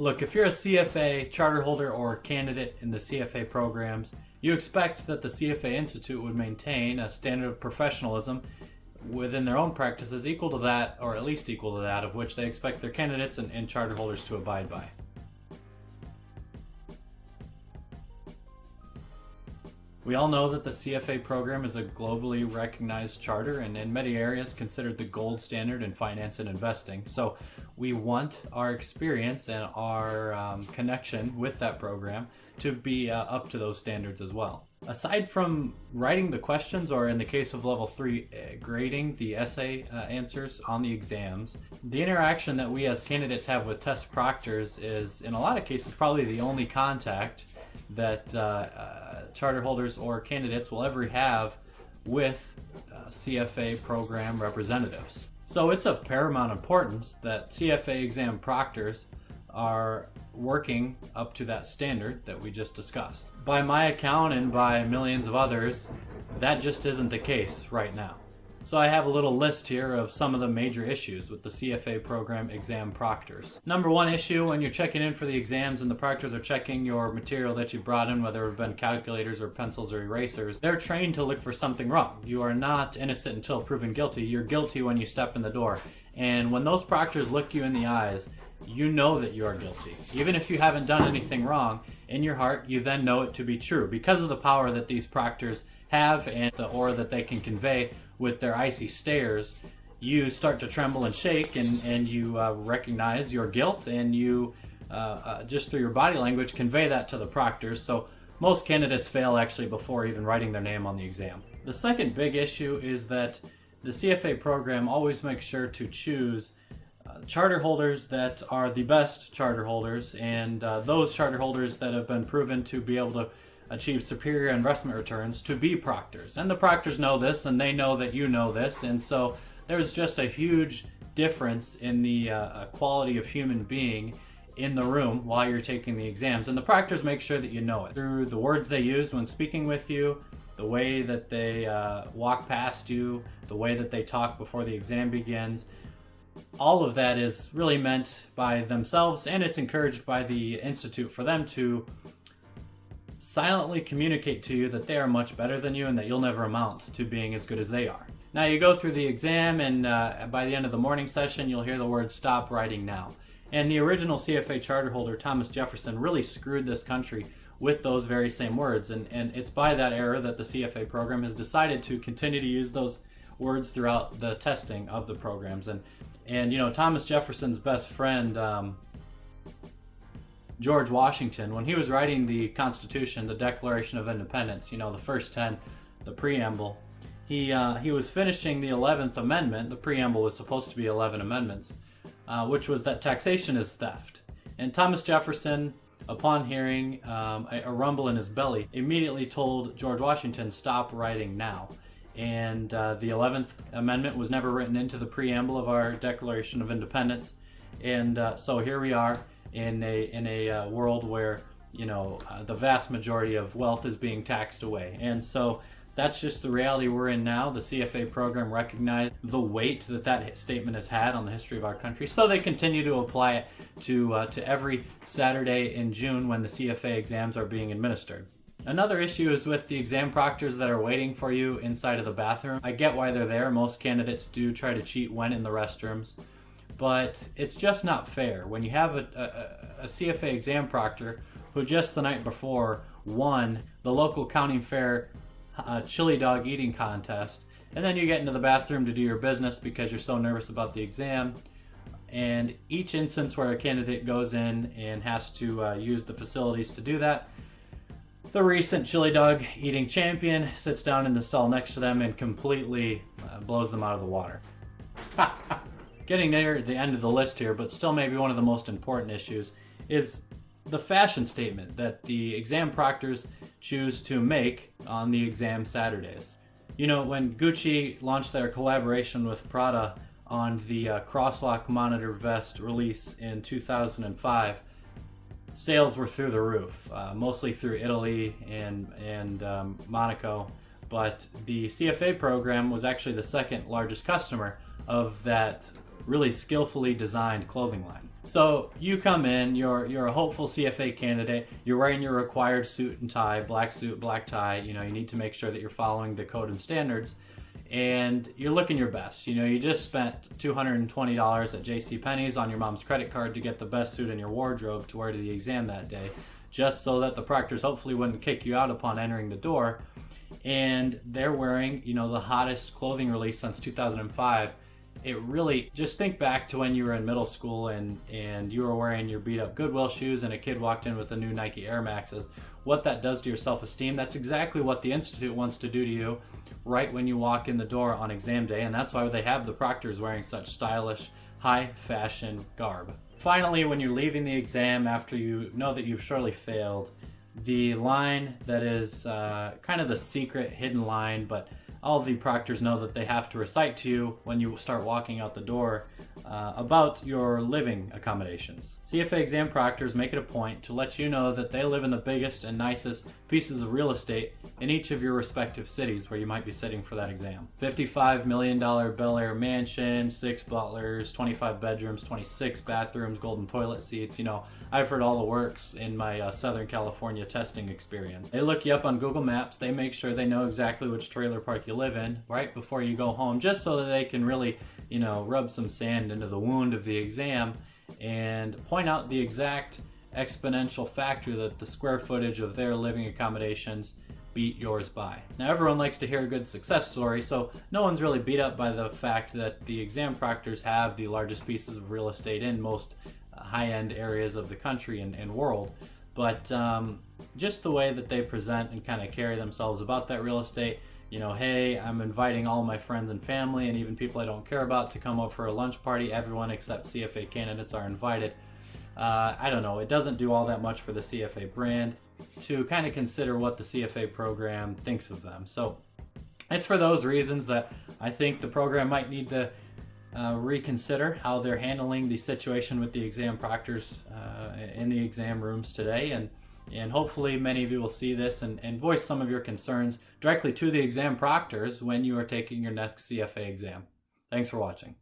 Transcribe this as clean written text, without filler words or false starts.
Look, if you're a CFA charter holder or candidate in the CFA programs, you expect that the CFA Institute would maintain a standard of professionalism within their own practices equal to that, or at least equal to that, of which they expect their candidates and charter holders to abide by. We all know that the CFA program is a globally recognized charter and in many areas considered the gold standard in finance and investing. So we want our experience and our connection with that program to be up to those standards as well. Aside from writing the questions, or in the case of level 3, grading the essay answers on the exams, the interaction that we as candidates have with test proctors is in a lot of cases probably the only contact that charter holders or candidates will ever have with CFA program representatives. So it's of paramount importance that CFA exam proctors are working up to that standard that we just discussed. By my account and by millions of others, that just isn't the case right now. So I have a little list here of some of the major issues with the CFA program exam proctors. Number one issue, when you're checking in for the exams and the proctors are checking your material that you brought in, whether it have been calculators or pencils or erasers, they're trained to look for something wrong. You are not innocent until proven guilty. You're guilty when you step in the door. And when those proctors look you in the eyes, you know that you are guilty. Even if you haven't done anything wrong, in your heart, you then know it to be true. Because of the power that these proctors have and the aura that they can convey with their icy stares, you start to tremble and shake, and you recognize your guilt, and you just through your body language convey that to the proctors. So most candidates fail actually before even writing their name on the exam. The second big issue is that the CFA program always makes sure to choose charter holders that are the best charter holders, and those charter holders that have been proven to be able to achieve superior investment returns to be proctors. And the proctors know this, and they know that you know this, and so there's just a huge difference in the quality of human being in the room while you're taking the exams, and the proctors make sure that you know it through the words they use when speaking with you, the way that they walk past you, the way that they talk before the exam begins. All of that is really meant by themselves, and it's encouraged by the Institute for them to silently communicate to you that they are much better than you and that you'll never amount to being as good as they are. Now you go through the exam, and by the end of the morning session you'll hear the words "stop writing now." And the original CFA charter holder, Thomas Jefferson, really screwed this country with those very same words, and it's by that error that the CFA program has decided to continue to use those words throughout the testing of the programs. And you know, Thomas Jefferson's best friend, George Washington, when he was writing the Constitution, the Declaration of Independence, you know, the first 10, the preamble, he was finishing the 11th Amendment. The preamble was supposed to be 11 amendments, which was that taxation is theft. And Thomas Jefferson, upon hearing a rumble in his belly, immediately told George Washington, "Stop writing now." And the 11th Amendment was never written into the preamble of our Declaration of Independence. And so here we are in a world where, you know, the vast majority of wealth is being taxed away. And so that's just the reality we're in now. The CFA program recognized the weight that that statement has had on the history of our country, so they continue to apply it to every Saturday in June when the CFA exams are being administered. Another issue is with the exam proctors that are waiting for you inside of the bathroom. I get why they're there. Most candidates do try to cheat when in the restrooms, but it's just not fair when you have a CFA exam proctor who just the night before won the local county fair chili dog eating contest, and then you get into the bathroom to do your business because you're so nervous about the exam. And each instance where a candidate goes in and has to use the facilities to do that, the recent chili dog eating champion sits down in the stall next to them and completely blows them out of the water. Getting near the end of the list here, but still maybe one of the most important issues, is the fashion statement that the exam proctors choose to make on the exam Saturdays. You know, when Gucci launched their collaboration with Prada on the crosswalk monitor vest release in 2005, sales were through the roof, mostly through Italy and Monaco, but the CFA program was actually the second largest customer of that really skillfully designed clothing line. So you come in, you're a hopeful CFA candidate. You're wearing your required suit and tie, black suit, black tie. You need to make sure that you're following the code and standards, and you're looking your best. You just spent $220 at JCPenney's on your mom's credit card to get the best suit in your wardrobe to wear to the exam that day, just so that the proctors hopefully wouldn't kick you out upon entering the door. And they're wearing, the hottest clothing release since 2005. It really, just think back to when you were in middle school and you were wearing your beat up Goodwill shoes and a kid walked in with the new Nike Air Maxes. What that does to your self-esteem, that's exactly what the Institute wants to do to you right when you walk in the door on exam day, and that's why they have the proctors wearing such stylish, high fashion garb. Finally, when you're leaving the exam after you know that you've surely failed, the line that is kind of the secret hidden line, but all of the proctors know that they have to recite to you when you start walking out the door about your living accommodations. CFA exam proctors make it a point to let you know that they live in the biggest and nicest pieces of real estate in each of your respective cities where you might be sitting for that exam. $55 million Bel Air mansion, 6 butlers, 25 bedrooms, 26 bathrooms, golden toilet seats. I've heard all the works in my Southern California testing experience. They look you up on Google Maps. They make sure they know exactly which trailer park you live in right before you go home, just so that they can really, rub some sand into the wound of the exam and point out the exact exponential factor that the square footage of their living accommodations beat yours by. Now, everyone likes to hear a good success story, so no one's really beat up by the fact that the exam proctors have the largest pieces of real estate in most high-end areas of the country and world. But just the way that they present and kind of carry themselves about that real estate, hey, I'm inviting all my friends and family and even people I don't care about to come over for a lunch party. Everyone except CFA candidates are invited. I don't know, it doesn't do all that much for the CFA brand to kind of consider what the CFA program thinks of them. So it's for those reasons that I think the program might need to reconsider how they're handling the situation with the exam proctors in the exam rooms today. And hopefully many of you will see this and voice some of your concerns directly to the exam proctors when you are taking your next CFA exam. Thanks for watching.